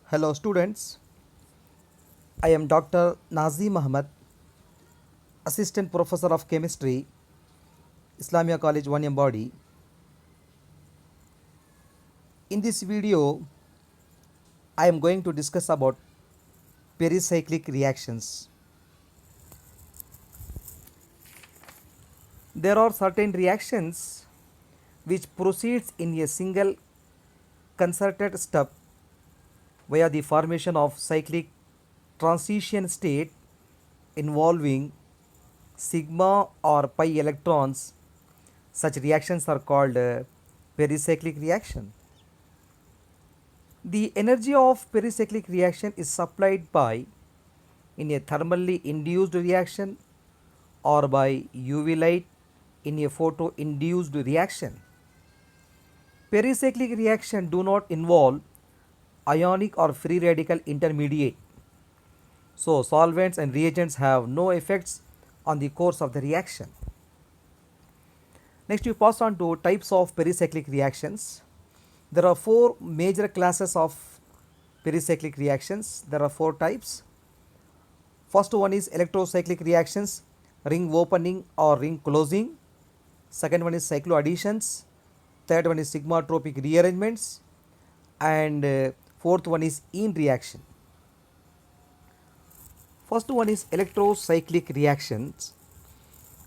Hello students, I am Dr. Nazim Ahmad, Assistant Professor of Chemistry, Islamia College 1M Body. In this video, I am going to discuss about pericyclic reactions. There are certain reactions which proceeds in a single concerted step via the formation of cyclic transition state involving sigma or pi electrons. Such reactions are called pericyclic reaction. The energy of pericyclic reaction is supplied by in a thermally induced reaction or by UV light in a photo induced reaction. Pericyclic reaction do not involve ionic or free radical intermediate. So solvents and reagents have no effects on the course of the reaction. Next we pass on to types of pericyclic reactions. There are four major classes of pericyclic reactions. There are four types. First one is electrocyclic reactions, ring opening or ring closing. Second one is cycloadditions. Third one is sigmatropic rearrangements. And fourth one is Ene reaction. First one is electrocyclic reactions.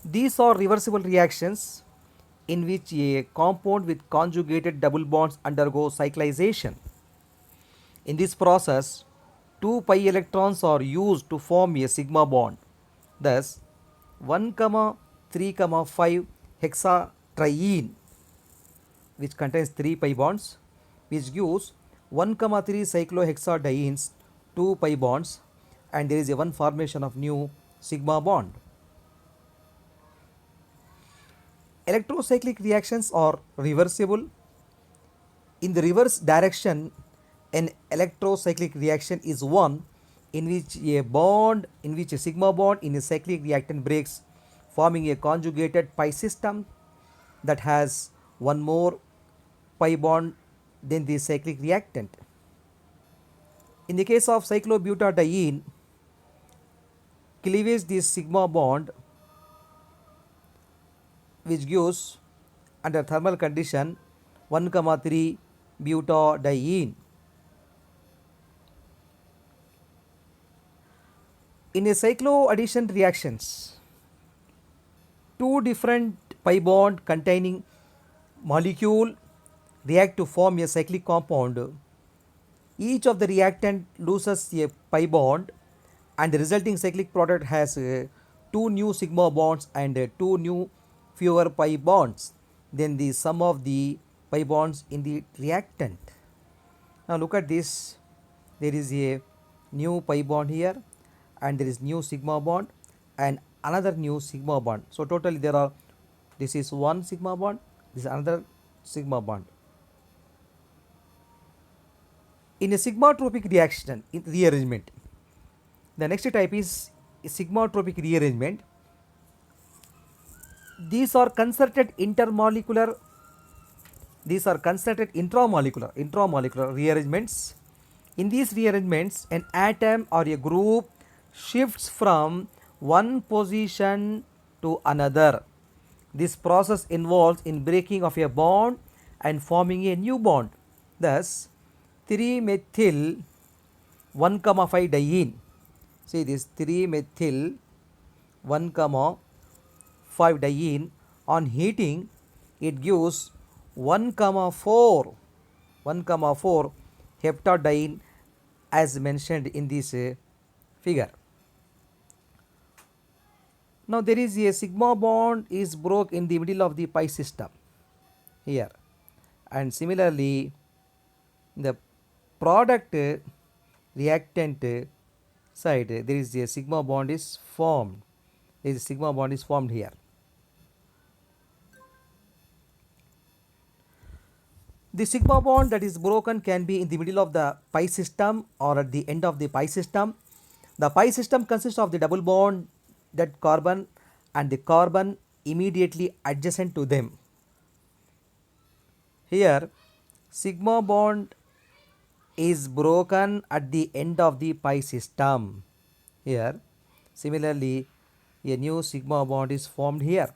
These are reversible reactions in which a compound with conjugated double bonds undergo cyclization. In this process, 2 pi electrons are used to form a sigma bond. Thus, 1, 3, 5 hexatriene, which contains 3 pi bonds, which gives 1, 3 cyclohexadienes, 2 pi bonds, and there is a one formation of new sigma bond. Electrocyclic reactions are reversible. In the reverse direction, an electrocyclic reaction is one in which a sigma bond in a cyclic reactant breaks, forming a conjugated pi system that has one more pi bond than the cyclic reactant. In the case of cyclobutadiene, cleavage this sigma bond, which gives under thermal condition 1, 3 butadiene. In a cycloaddition reactions, two different pi bond containing molecule react to form a cyclic compound. Each of the reactant loses a pi bond and the resulting cyclic product has two new sigma bonds and two new fewer pi bonds than the sum of the pi bonds in the reactant. Now look at this, there is a new pi bond here and there is new sigma bond and another new sigma bond. So totally there are, this is one sigma bond, this is another sigma bond. In a sigmatropic reaction in rearrangement, the next type is sigmatropic rearrangement. These are concerted intramolecular rearrangements. In these rearrangements, an atom or a group shifts from one position to another. This process involves in breaking of a bond and forming a new bond. Thus 3-methyl 1, 5 diene. See this 3-methyl 1, 5 diene, on heating it gives 1, 4 heptadiene as mentioned in this figure. Now there is a sigma bond is broke in the middle of the pi system here, and similarly the product reactant side there is a sigma bond is formed. There is a sigma bond is formed here. The sigma bond that is broken can be in the middle of the pi system or at the end of the pi system. The pi system consists of the double bond that carbon and the carbon immediately adjacent to them. Here sigma bond is broken at the end of the pi system. Here, similarly, a new sigma bond is formed here.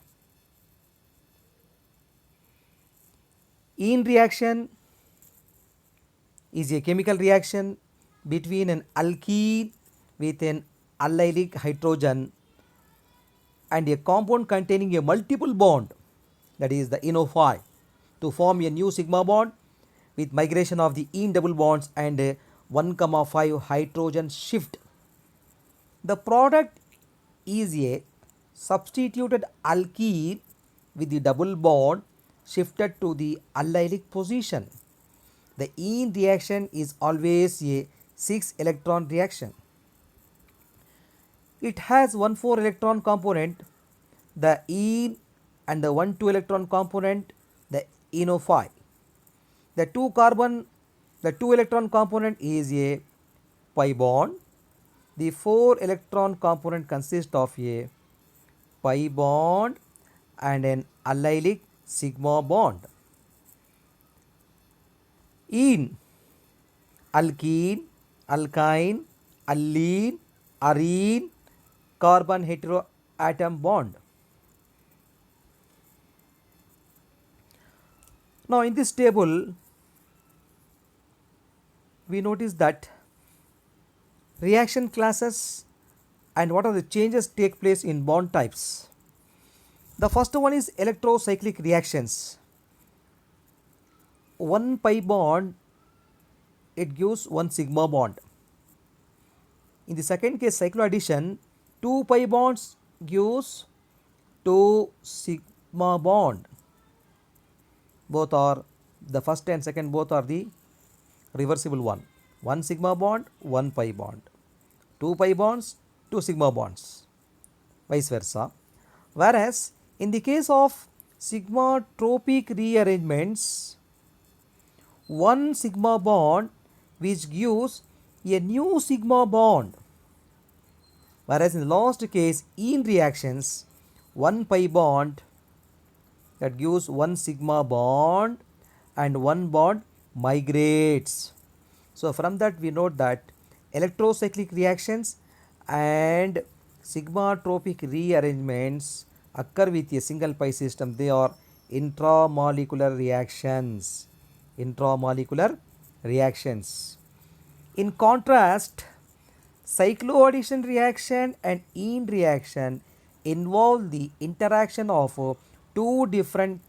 Ene reaction is a chemical reaction between an alkene with an allylic hydrogen and a compound containing a multiple bond, that is the eno to form a new sigma bond with migration of the ene double bonds and 1,5 hydrogen shift. The product is a substituted alkene with the double bond shifted to the allylic position. The ene reaction is always a 6 electron reaction. It has one 4 electron component, the ene, and the one 2 electron component, the eno. The 2 electron component is a pi bond. The 4 electron component consists of a pi bond and an allylic sigma bond. Ene, alkene, alkyne, allene, arene, carbon heteroatom bond. Now in this table we notice that reaction classes and what are the changes take place in bond types. The first one is electrocyclic reactions. One pi bond, it gives one sigma bond. In the second case, cycloaddition, 2 pi bonds gives 2 sigma bond. Both are, the first and second both are the reversible one. 1 sigma bond, 1 pi bond. 2 pi bonds, 2 sigma bonds. Vice versa. Whereas in the case of sigma-tropic rearrangements, 1 sigma bond which gives a new sigma bond. Whereas in the last case, ene reactions, 1 pi bond that gives 1 sigma bond and 1 bond migrates. So from that we note that electrocyclic reactions and sigma-tropic rearrangements occur with a single pi system. They are intramolecular reactions. Intramolecular reactions. In contrast, cycloaddition reaction and ene reaction involve the interaction of two different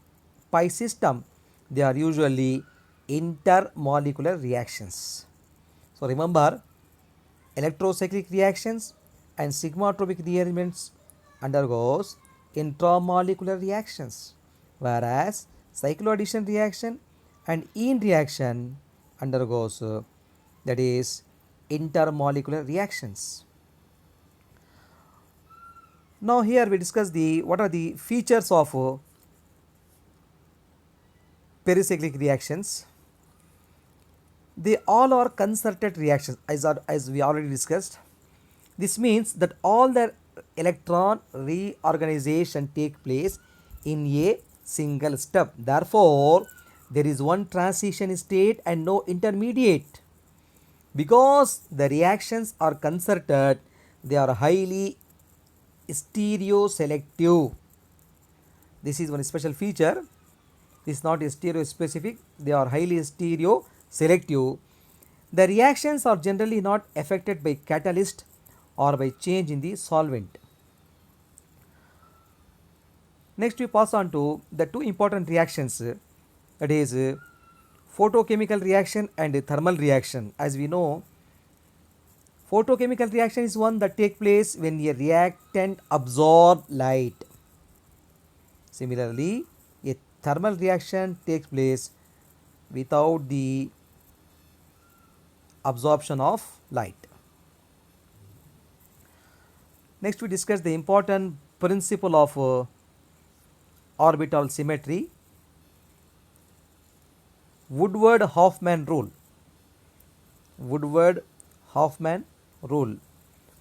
pi system. They are usually intermolecular reactions. So remember, electrocyclic reactions and sigma-tropic rearrangements undergoes intramolecular reactions, whereas cycloaddition reaction and ene reaction undergoes that is intermolecular reactions. Now here we discuss the what are the features of pericyclic reactions. They all are concerted reactions as we already discussed. This means that all the electron reorganization take place in a single step. Therefore, there is one transition state and no intermediate. Because the reactions are concerted, they are highly stereoselective. This is one special feature. This is not stereo specific, they are highly stereoselective. The reactions are generally not affected by catalyst or by change in the solvent. Next we pass on to the two important reactions, that is photochemical reaction and thermal reaction. As we know, photochemical reaction is one that takes place when a reactant absorbs light. Similarly, a thermal reaction takes place without the absorption of light. Next we discuss the important principle of orbital symmetry. Woodward-Hoffmann rule. Woodward-Hoffmann rule.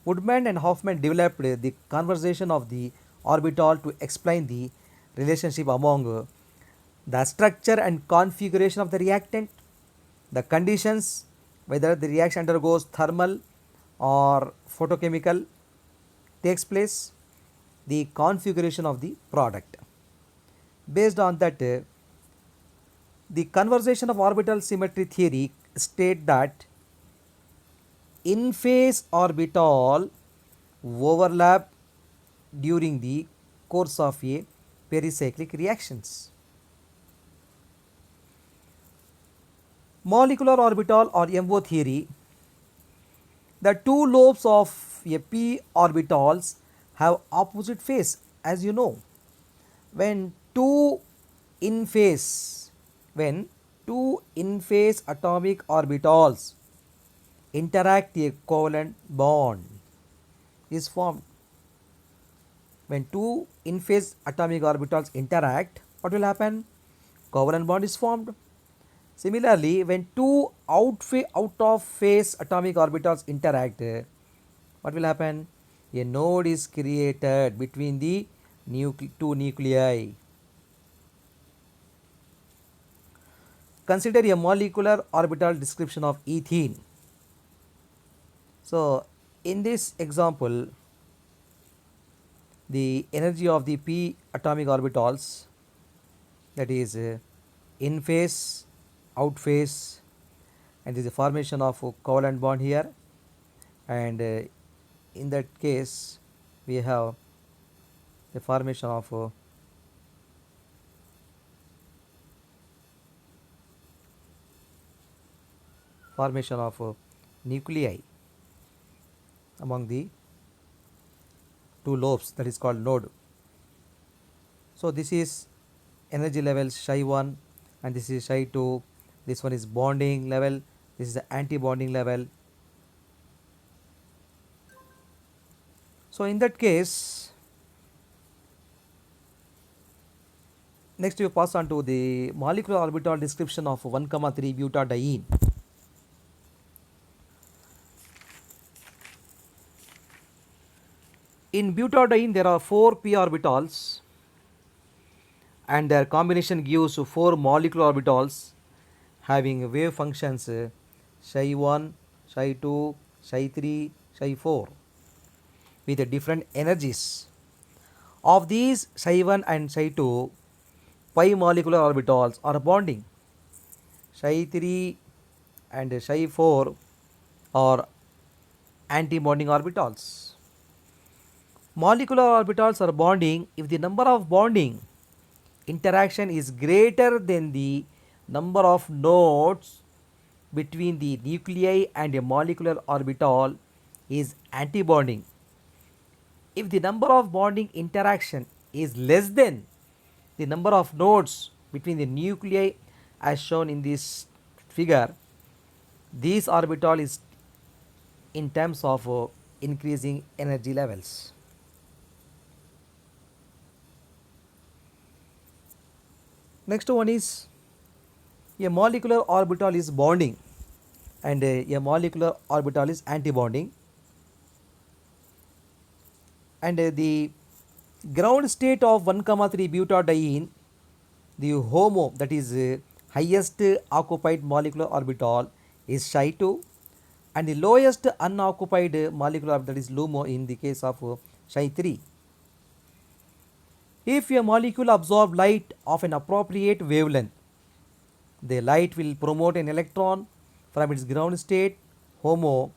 Woodman and Hoffmann developed the conservation of the orbital to explain the relationship among the structure and configuration of the reactant, the conditions whether the reaction undergoes thermal or photochemical takes place, the configuration of the product. Based on that, the conservation of orbital symmetry theory state that in phase orbital overlap during the course of a pericyclic reactions. Molecular orbital or MO theory, the two lobes of a p orbitals have opposite phase, as you know. When two in phase when two in phase atomic orbitals interact, a covalent bond is formed. When two in phase atomic orbitals interact, what will happen? Covalent bond is formed. Similarly, when two out of phase atomic orbitals interact, what will happen? A node is created between the two nuclei. Consider a molecular orbital description of ethene. So, in this example, the energy of the p atomic orbitals, that is in phase, out phase, and there is a formation of a covalent bond here, and in that case we have the formation of nuclei among the two lobes, that is called node. So this is energy level psi 1 and this is psi 2, this one is bonding level, this is the anti-bonding level. So in that case, next we pass on to the molecular orbital description of 1,3 butadiene. In butadiene there are 4 p orbitals and their combination gives 4 molecular orbitals having wave functions psi 1, psi 2, psi 3, psi 4 with different energies. Of these psi 1 and psi 2, pi molecular orbitals are bonding. Psi 3 and psi 4 are anti-bonding orbitals. Molecular orbitals are bonding if the number of bonding interaction is greater than the number of nodes between the nuclei and a molecular orbital is antibonding. If the number of bonding interaction is less than the number of nodes between the nuclei as shown in this figure, this orbital is in terms of increasing energy levels. Next one is a molecular orbital is bonding and a molecular orbital is antibonding, and the ground state of 1,3 butadiene, the HOMO, that is highest occupied molecular orbital is psi 2 and the lowest unoccupied molecular orbital, that is LUMO, in the case of psi 3. If a molecule absorbs light of an appropriate wavelength, the light will promote an electron from its ground state HOMO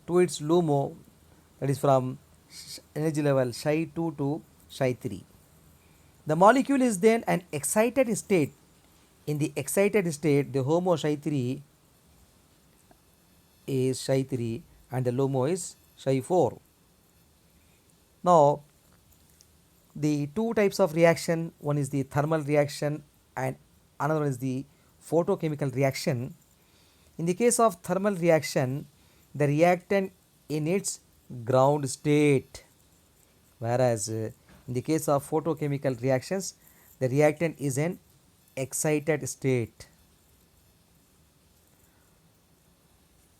to its LUMO, that is from energy level psi 2 to psi 3. The molecule is then an excited state. In the excited state, the HOMO psi 3 is psi 3 and the LUMO is psi 4. Now, the two types of reaction, one is the thermal reaction and another one is the photochemical reaction. In the case of thermal reaction, the reactant in its ground state, whereas in the case of photochemical reactions, the reactant is an excited state.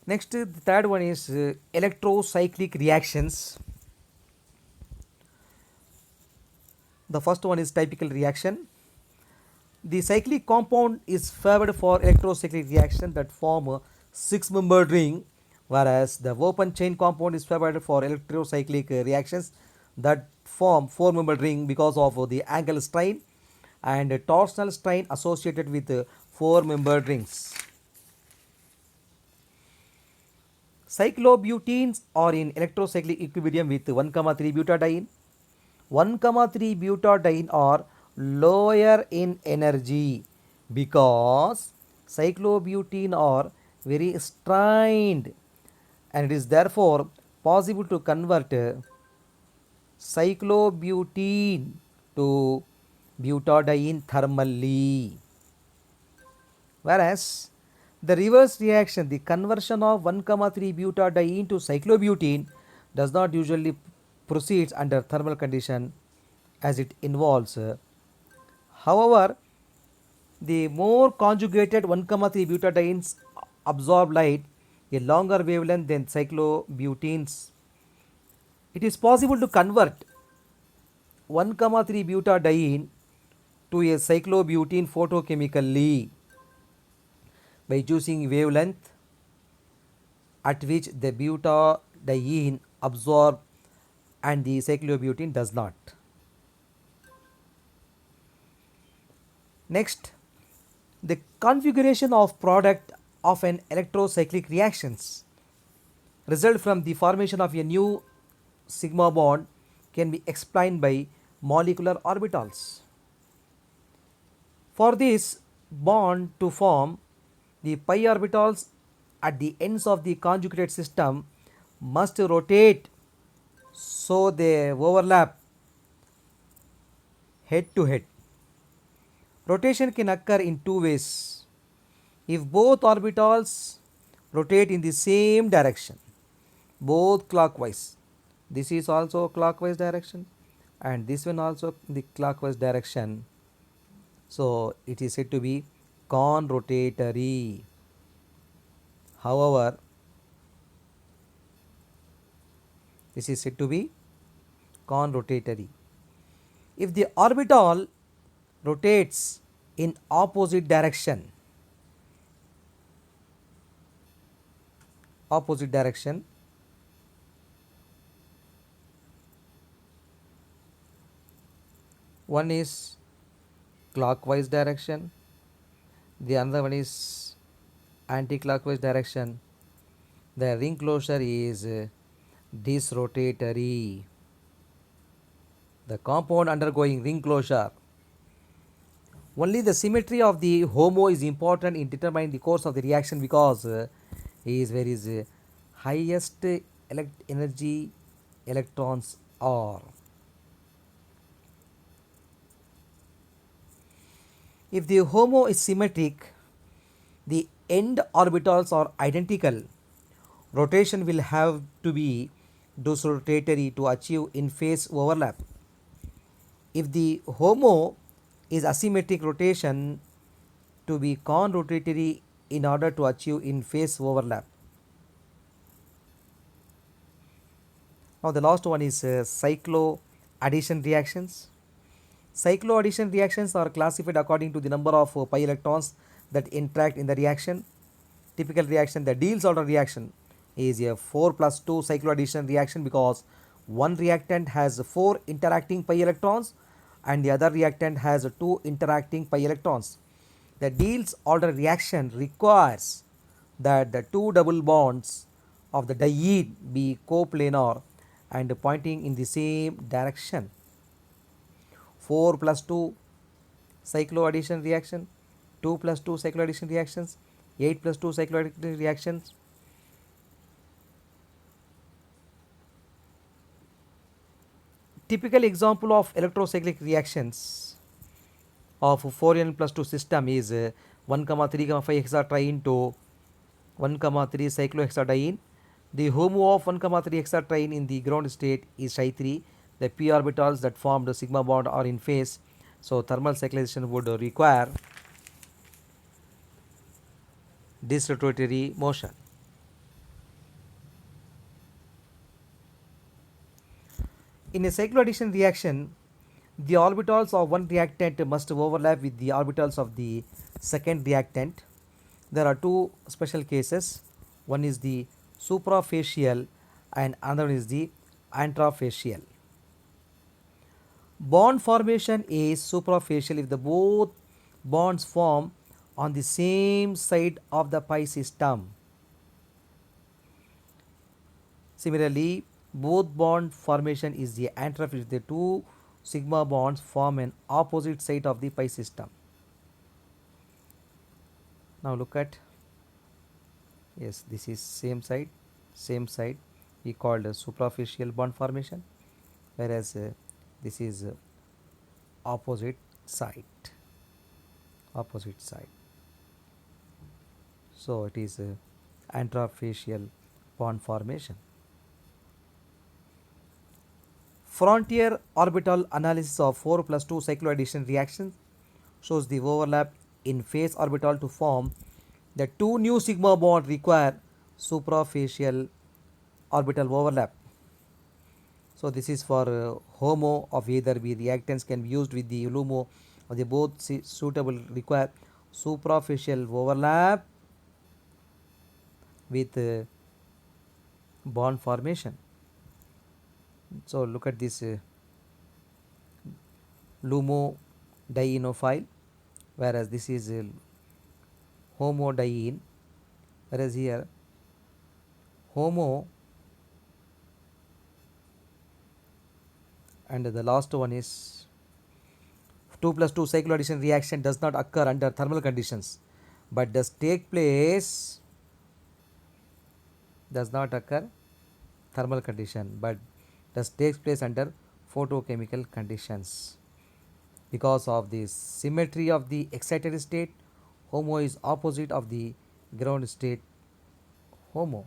Next, the third one is electrocyclic reactions. The first one is typical reaction. The cyclic compound is favored for electrocyclic reaction that form six-membered ring, whereas the open chain compound is favored for electrocyclic reactions that form four-membered ring because of the angle strain and torsional strain associated with four-membered rings. Cyclobutenes are in electrocyclic equilibrium with 1,3 butadiene. 1,3 butadiene are lower in energy because cyclobutene are very strained, and it is therefore possible to convert cyclobutene to butadiene thermally. Whereas the reverse reaction, the conversion of 1,3 butadiene to cyclobutene, does not usually proceed under thermal condition as it involves. However, the more conjugated 1,3 butadienes absorb light a longer wavelength than cyclobutenes. It is possible to convert 1,3 butadiene to a cyclobutene photochemically by choosing wavelength at which the butadiene absorb and the cyclobutene does not. Next, the configuration of product of an electrocyclic reactions result from the formation of a new sigma bond can be explained by molecular orbitals. For this bond to form, the pi orbitals at the ends of the conjugated system must rotate so they overlap head to head. Rotation can occur in two ways. If both orbitals rotate in the same direction, both clockwise, this is also clockwise direction and this one also the clockwise direction, so it is said to be conrotatory. However, this is said to be conrotatory. If the orbital rotates in opposite direction, one is clockwise direction, the other one is anti-clockwise direction, the ring closure is disrotatory. The compound undergoing ring closure. Only the symmetry of the HOMO is important in determining the course of the reaction because is where is highest energy electrons are. If the HOMO is symmetric, the end orbitals are identical. Rotation will have to be disrotatory to achieve in-phase overlap. If the HOMO is asymmetric, rotation to be conrotatory in order to achieve in-phase overlap. Now the last one is cycloaddition reactions. Cycloaddition reactions are classified according to the number of pi electrons that interact in the reaction. Typical reaction, the Diels order reaction, is a 4 plus 2 cycloaddition reaction because one reactant has 4 interacting pi electrons and the other reactant has 2 interacting pi electrons. The Diels order reaction requires that the two double bonds of the diene be coplanar and pointing in the same direction. 4 plus 2 cycloaddition reaction, 2 plus 2 cycloaddition reactions, 8 plus 2 cycloaddition reactions. Typical example of electrocyclic reactions of 4n plus 2 system is 1,3,5 hexatriene to 1,3 cyclohexadiene. The HOMO of 1,3 hexatriene in the ground state is Ψ3. The p orbitals that formed the sigma bond are in phase, so thermal cyclization would require disrotatory motion. In a cycloaddition reaction, the orbitals of one reactant must overlap with the orbitals of the second reactant. There are two special cases. One is the suprafacial and another one is the anterofacial. Bond formation is suprafacial if the both bonds form on the same side of the pi system. Similarly, both bond formation is the anterofacial if the two sigma bonds form an opposite side of the pi system. Now look at, yes, this is same side we called suprafacial bond formation, whereas this is opposite side, opposite side. So it is anterofacial bond formation. Frontier orbital analysis of 4 plus 2 cycloaddition reactions shows the overlap in phase orbital to form the two new sigma bond require suprafacial orbital overlap. So this is for HOMO of either B. Reactants can be used with the LUMO or the both suitable require suprafacial overlap with bond formation. So look at this LUMO dienophile, whereas this is homodiene, whereas here HOMO and the last one is 2 plus 2 cycloaddition reaction does not occur under thermal conditions but does take place, does not occur thermal condition but does takes place under photochemical conditions. Because of the symmetry of the excited state, HOMO is opposite of the ground state HOMO.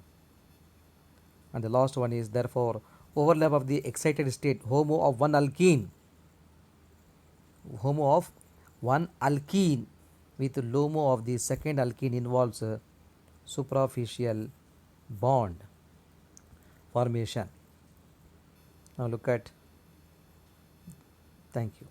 And the last one is therefore overlap of the excited state HOMO of one alkene, HOMO of one alkene with LUMO of the second alkene involves a suprafacial bond formation. Now look at, thank you.